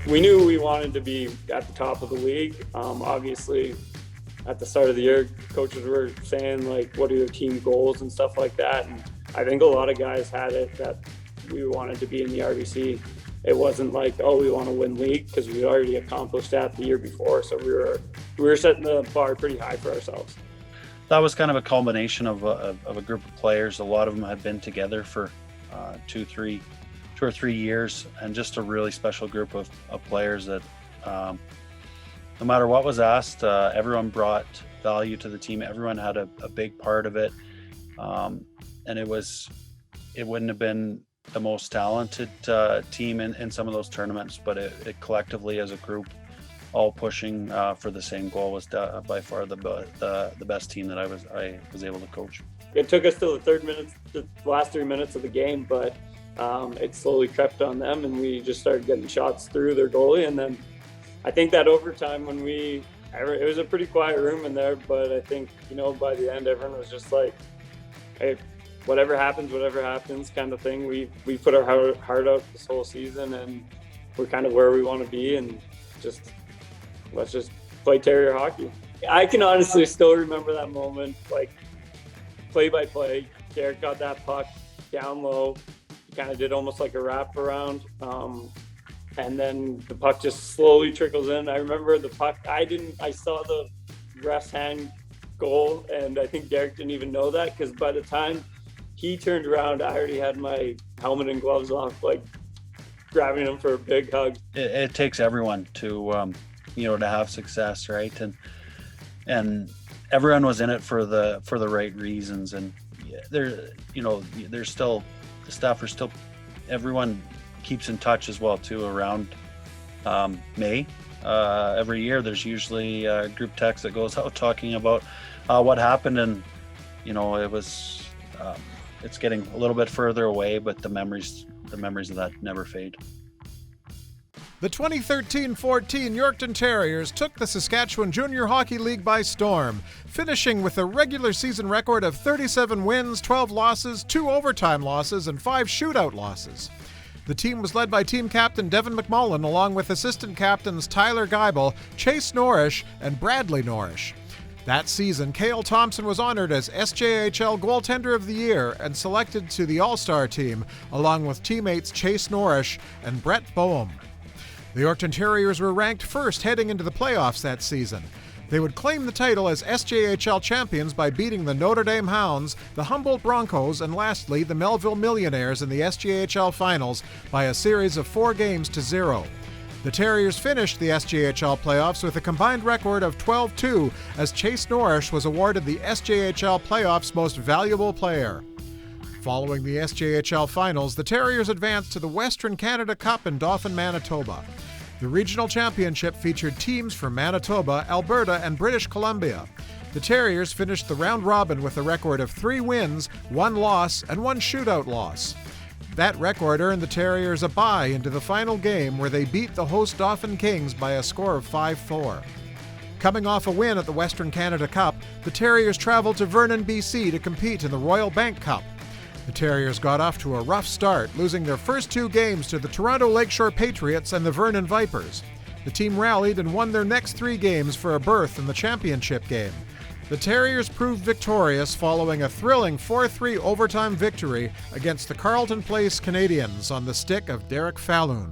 We knew we wanted to be at the top of the league. Obviously, at the start of the year, coaches were saying, like, what are your team goals and stuff like that. And I think a lot of guys had it that we wanted to be in the RBC. It wasn't like, oh, we want to win league, because we already accomplished that the year before. So we were setting the bar pretty high for ourselves. That was kind of a culmination of a group of players. A lot of them had been together for 2 or 3 years, and just a really special group of players that no matter what was asked, everyone brought value to the team. Everyone had a big part of it, and it wouldn't have been the most talented team in some of those tournaments, but it collectively as a group, all pushing for the same goal, was by far the best team that I was able to coach. It took us till the last 3 minutes of the game, but it slowly crept on them, and we just started getting shots through their goalie. And then I think that overtime, it was a pretty quiet room in there, but I think, by the end, everyone was just like, hey, whatever happens kind of thing. We put our heart out this whole season, and we're kind of where we want to be, and let's just play Terrier hockey. I can honestly still remember that moment, like play by play. Derek got that puck down low. He kind of did almost like a wrap around. And then the puck just slowly trickles in. I remember the puck, I saw the ref's hand goal, and I think Derek didn't even know that, because by the time he turned around, I already had my helmet and gloves off, like grabbing him for a big hug. It takes everyone to to have success, right? And everyone was in it for the right reasons. And there's still, the staff are still, everyone keeps in touch as well too around May. Every year there's usually a group text that goes out talking about what happened, and it's getting a little bit further away, but the memories of that never fade. The 2013-14 Yorkton Terriers took the Saskatchewan Junior Hockey League by storm, finishing with a regular season record of 37 wins, 12 losses, 2 overtime losses, and 5 shootout losses. The team was led by team captain Devin McMullen, along with assistant captains Tyler Geibel, Chase Norrish, and Bradley Norrish. That season, Cale Thompson was honored as SJHL Goaltender of the Year and selected to the All-Star team, along with teammates Chase Norrish and Brett Boehm. The Yorkton Terriers were ranked first heading into the playoffs that season. They would claim the title as SJHL champions by beating the Notre Dame Hounds, the Humboldt Broncos, and lastly, the Melville Millionaires in the SJHL finals by a series of 4-0. The Terriers finished the SJHL playoffs with a combined record of 12-2, as Chase Norrish was awarded the SJHL playoffs Most Valuable Player. Following the SJHL finals, the Terriers advanced to the Western Canada Cup in Dauphin, Manitoba. The regional championship featured teams from Manitoba, Alberta, and British Columbia. The Terriers finished the round robin with a record of 3 wins, 1 loss, and 1 shootout loss. That record earned the Terriers a bye into the final game, where they beat the host Dauphin Kings by a score of 5-4. Coming off a win at the Western Canada Cup, the Terriers traveled to Vernon, BC to compete in the Royal Bank Cup. The Terriers got off to a rough start, losing their first 2 games to the Toronto Lakeshore Patriots and the Vernon Vipers. The team rallied and won their next 3 games for a berth in the championship game. The Terriers proved victorious following a thrilling 4-3 overtime victory against the Carleton Place Canadians on the stick of Derek Falloon.